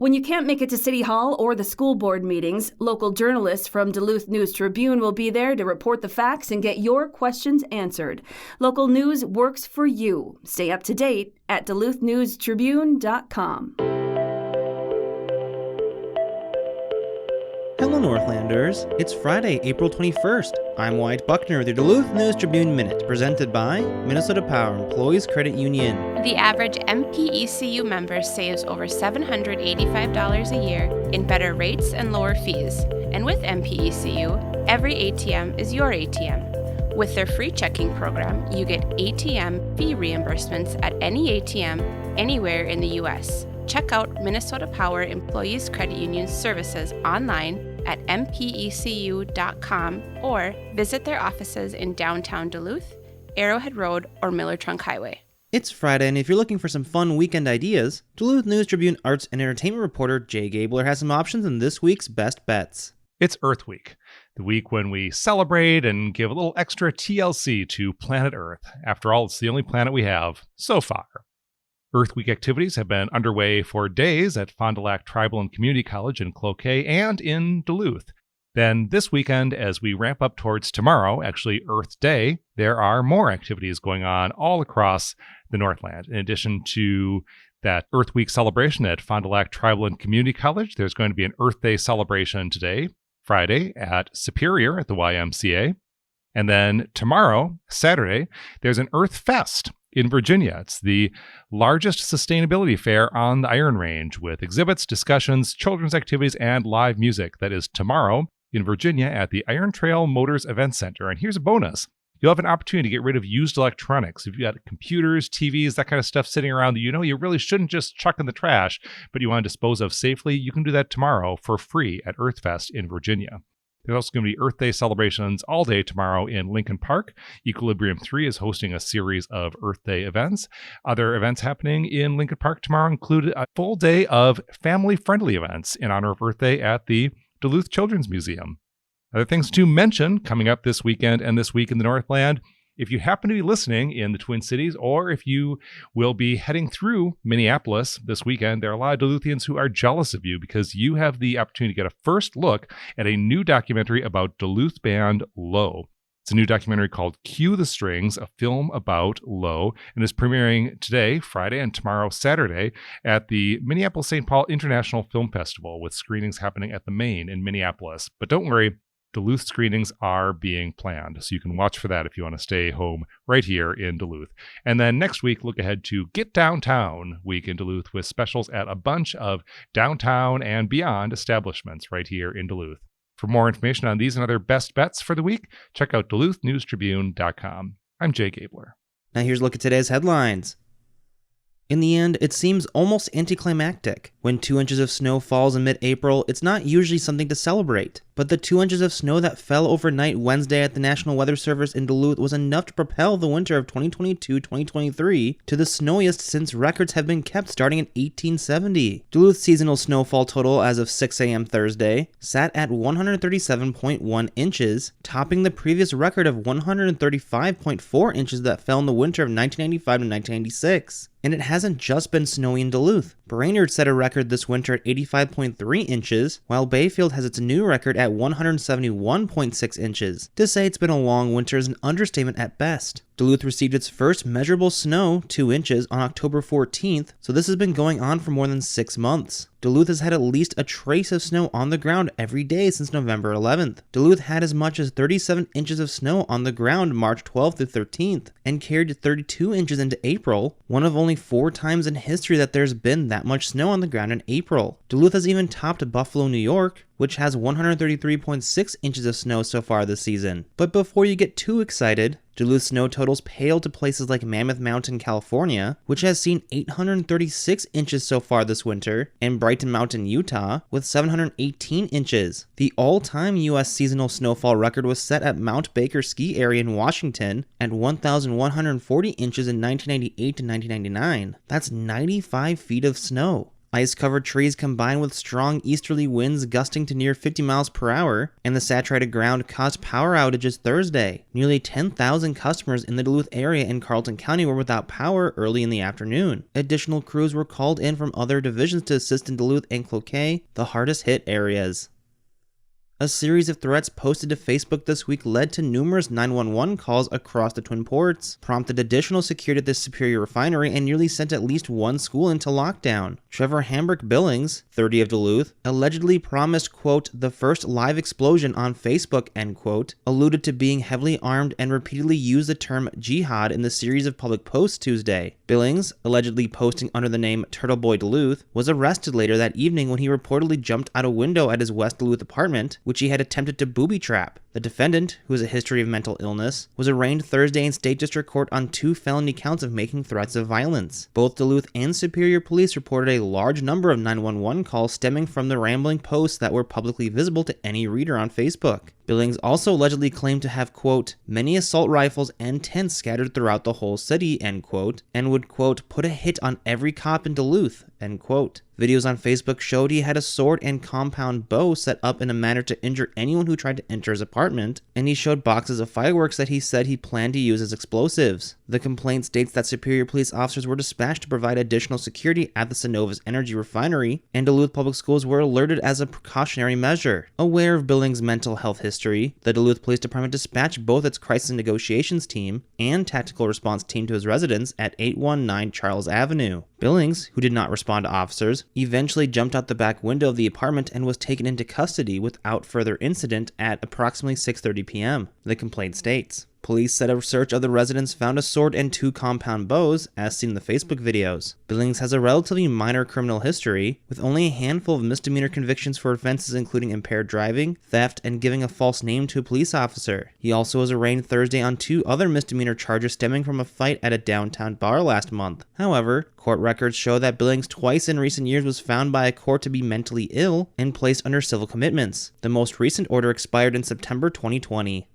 When you can't make it to City Hall or the school board meetings, local journalists from Duluth News Tribune will be there to report the facts and get your questions answered. Local news works for you. Stay up to date at duluthnewstribune.com. Hello, Northlanders. It's Friday, April 21st. I'm Wyatt Buckner with your Duluth News Tribune Minute, presented by Minnesota Power Employees Credit Union. The average MPECU member saves over $785 a year in better rates and lower fees. And with MPECU, every ATM is your ATM. With their free checking program, you get ATM fee reimbursements at any ATM anywhere in the U.S. Check out Minnesota Power Employees Credit Union services online at mpecu.com or visit their offices in downtown Duluth, Arrowhead Road, or Miller Trunk Highway. It's Friday, and if you're looking for some fun weekend ideas, Duluth News Tribune arts and entertainment reporter Jay Gabler has some options in this week's Best Bets. It's Earth Week, the week when we celebrate and give a little extra TLC to planet Earth. After all, it's the only planet we have so far. Earth Week activities have been underway for days at Fond du Lac Tribal and Community College in Cloquet and in Duluth. Then this weekend, as we ramp up towards tomorrow, actually Earth Day, there are more activities going on all across the Northland. In addition to that Earth Week celebration at Fond du Lac Tribal and Community College, there's going to be an Earth Day celebration today, Friday, at Superior at the YMCA. And then tomorrow, Saturday, there's an Earth Fest in Virginia. It's the largest sustainability fair on the Iron Range with exhibits, discussions, children's activities, and live music. That is tomorrow in Virginia at the Iron Trail Motors Event Center. And here's a bonus. You'll have an opportunity to get rid of used electronics. If you've got computers, TVs, that kind of stuff sitting around that you know you really shouldn't just chuck in the trash, but you want to dispose of safely, you can do that tomorrow for free at Earthfest in Virginia. There's also going to be Earth Day celebrations all day tomorrow in Lincoln Park. Equilibrium 3 is hosting a series of Earth Day events. Other events happening in Lincoln Park tomorrow include a full day of family-friendly events in honor of Earth Day at the Duluth Children's Museum. Other things to mention coming up this weekend and this week in the Northland. If you happen to be listening in the Twin Cities, or if you will be heading through Minneapolis this weekend, there are a lot of Duluthians who are jealous of you because you have the opportunity to get a first look at a new documentary about Duluth band Low. It's a new documentary called Cue the Strings, a film about Low, and is premiering today, Friday, and tomorrow, Saturday, at the Minneapolis-St. Paul International Film Festival, with screenings happening at the Main in Minneapolis. But don't worry, Duluth screenings are being planned, so you can watch for that if you want to stay home right here in Duluth. And then next week, look ahead to Get Downtown Week in Duluth with specials at a bunch of downtown and beyond establishments right here in Duluth. For more information on these and other best bets for the week, check out duluthnewstribune.com. I'm Jay Gabler. Now here's a look at today's headlines. In the end, it seems almost anticlimactic. When 2 inches of snow falls in mid-April, it's not usually something to celebrate. But the 2 inches of snow that fell overnight Wednesday at the National Weather Service in Duluth was enough to propel the winter of 2022-2023 to the snowiest since records have been kept starting in 1870. Duluth's seasonal snowfall total as of 6 a.m. Thursday sat at 137.1 inches, topping the previous record of 135.4 inches that fell in the winter of 1995 to 1996. And it hasn't just been snowy in Duluth. Brainerd set a record this winter at 85.3 inches, while Bayfield has its new record at 171.6 inches. To say it's been a long winter is an understatement at best. Duluth received its first measurable snow, 2 inches, on October 14th, so this has been going on for more than 6 months. Duluth has had at least a trace of snow on the ground every day since November 11th. Duluth had as much as 37 inches of snow on the ground March 12th through 13th, and carried 32 inches into April, one of only 4 times in history that there's been that much snow on the ground in April. Duluth has even topped Buffalo, New York, which has 133.6 inches of snow so far this season. But before you get too excited, Duluth snow totals pale to places like Mammoth Mountain, California, which has seen 836 inches so far this winter, and Brighton Mountain, Utah, with 718 inches. The all-time U.S. seasonal snowfall record was set at Mount Baker Ski Area in Washington at 1,140 inches in 1998 to 1999. That's 95 feet of snow. Ice-covered trees combined with strong easterly winds gusting to near 50 miles per hour, and the saturated ground caused power outages Thursday. Nearly 10,000 customers in the Duluth area and Carleton County were without power early in the afternoon. Additional crews were called in from other divisions to assist in Duluth and Cloquet, the hardest hit areas. A series of threats posted to Facebook this week led to numerous 911 calls across the Twin Ports, prompted additional security at the Superior Refinery, and nearly sent at least one school into lockdown. Trevor Hambrick Billings, 30 of Duluth, allegedly promised, quote, the first live explosion on Facebook, end quote, alluded to being heavily armed and repeatedly used the term jihad in the series of public posts Tuesday. Billings, allegedly posting under the name Turtle Boy Duluth, was arrested later that evening when he reportedly jumped out a window at his West Duluth apartment, which he had attempted to booby trap. The defendant, who has a history of mental illness, was arraigned Thursday in State District Court on 2 felony counts of making threats of violence. Both Duluth and Superior Police reported a large number of 911 calls stemming from the rambling posts that were publicly visible to any reader on Facebook. Billings also allegedly claimed to have, quote, many assault rifles and tents scattered throughout the whole city, end quote, and would, quote, put a hit on every cop in Duluth, end quote. Videos on Facebook showed he had a sword and compound bow set up in a manner to injure anyone who tried to enter his apartment, and he showed boxes of fireworks that he said he planned to use as explosives. The complaint states that Superior Police officers were dispatched to provide additional security at the Synovus Energy Refinery, and Duluth Public Schools were alerted as a precautionary measure. Aware of Billings' mental health history, the Duluth Police Department dispatched both its crisis negotiations team and tactical response team to his residence at 819 Charles Avenue. Billings, who did not respond to officers, eventually jumped out the back window of the apartment and was taken into custody without further incident at approximately 6:30 p.m., the complaint states. Police said a search of the residence found a sword and 2 compound bows, as seen in the Facebook videos. Billings has a relatively minor criminal history, with only a handful of misdemeanor convictions for offenses including impaired driving, theft, and giving a false name to a police officer. He also was arraigned Thursday on 2 other misdemeanor charges stemming from a fight at a downtown bar last month. However, court records show that Billings twice in recent years was found by a court to be mentally ill and placed under civil commitments. The most recent order expired in September 2020.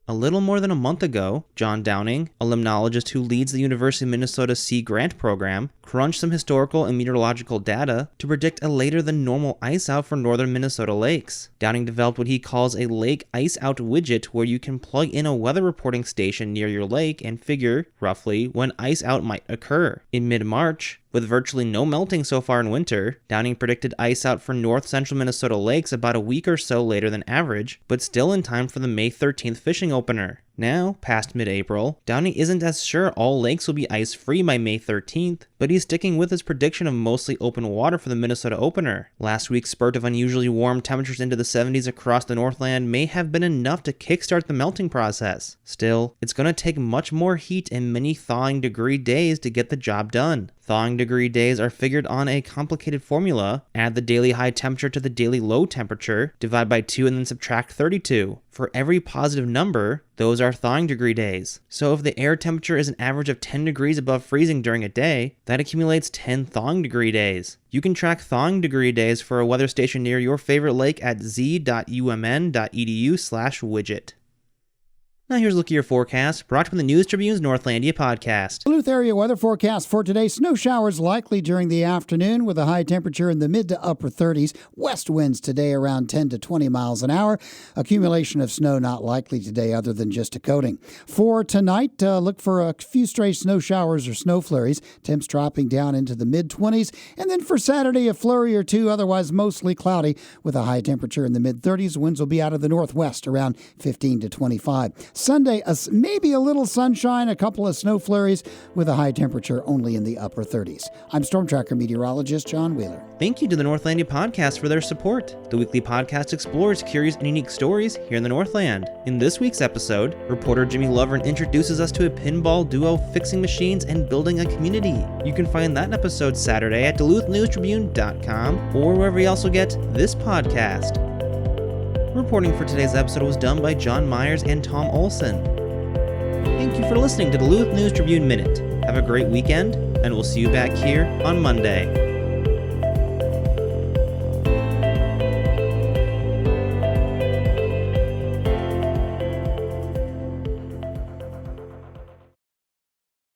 A little more than a month ago, John Downing, a limnologist who leads the University of Minnesota Sea Grant program, crunched some historical and meteorological data to predict a later than normal ice out for northern Minnesota lakes. Downing developed what he calls a lake ice out widget, where you can plug in a weather reporting station near your lake and figure, roughly, when ice out might occur. In mid-March, with virtually no melting so far in winter, Downing predicted ice out for north-central Minnesota lakes about a week or so later than average, but still in time for the May 13th fishing opener. Now, past mid-April, Downing isn't as sure all lakes will be ice-free by May 13th, but he's sticking with his prediction of mostly open water for the Minnesota opener. Last week's spurt of unusually warm temperatures into the 70s across the Northland may have been enough to kickstart the melting process. Still, it's going to take much more heat and many thawing degree days to get the job done. Thawing degree days are figured on a complicated formula. Add the daily high temperature to the daily low temperature, divide by 2 and then subtract 32. For every positive number, those are thawing degree days. So if the air temperature is an average of 10 degrees above freezing during a day, that accumulates 10 thawing degree days. You can track thawing degree days for a weather station near your favorite lake at z.umn.edu/widget. Now here's a look at your forecast, brought to you by the News Tribune's Northlandia podcast. Duluth area weather forecast for today. Snow showers likely during the afternoon with a high temperature in the mid to upper 30s. West winds today around 10 to 20 miles an hour. Accumulation of snow not likely today other than just a coating. For tonight, look for a few stray snow showers or snow flurries. Temps dropping down into the mid-20s. And then for Saturday, a flurry or two, otherwise mostly cloudy with a high temperature in the mid-30s. Winds will be out of the northwest around 15 to 25. Sunday, maybe a little sunshine, a couple of snow flurries with a high temperature only in the upper 30s. I'm Storm Tracker meteorologist John Wheeler. Thank you to the Northlandia podcast for their support. The weekly podcast explores curious and unique stories here in the Northland. In this week's episode, reporter Jimmy Lovren introduces us to a pinball duo fixing machines and building a community. You can find that episode Saturday at duluthnewstribune.com or wherever you also get this podcast. Reporting for today's episode was done by John Myers and Tom Olson. Thank you for listening to Duluth News Tribune Minute. Have a great weekend, and we'll see you back here on Monday.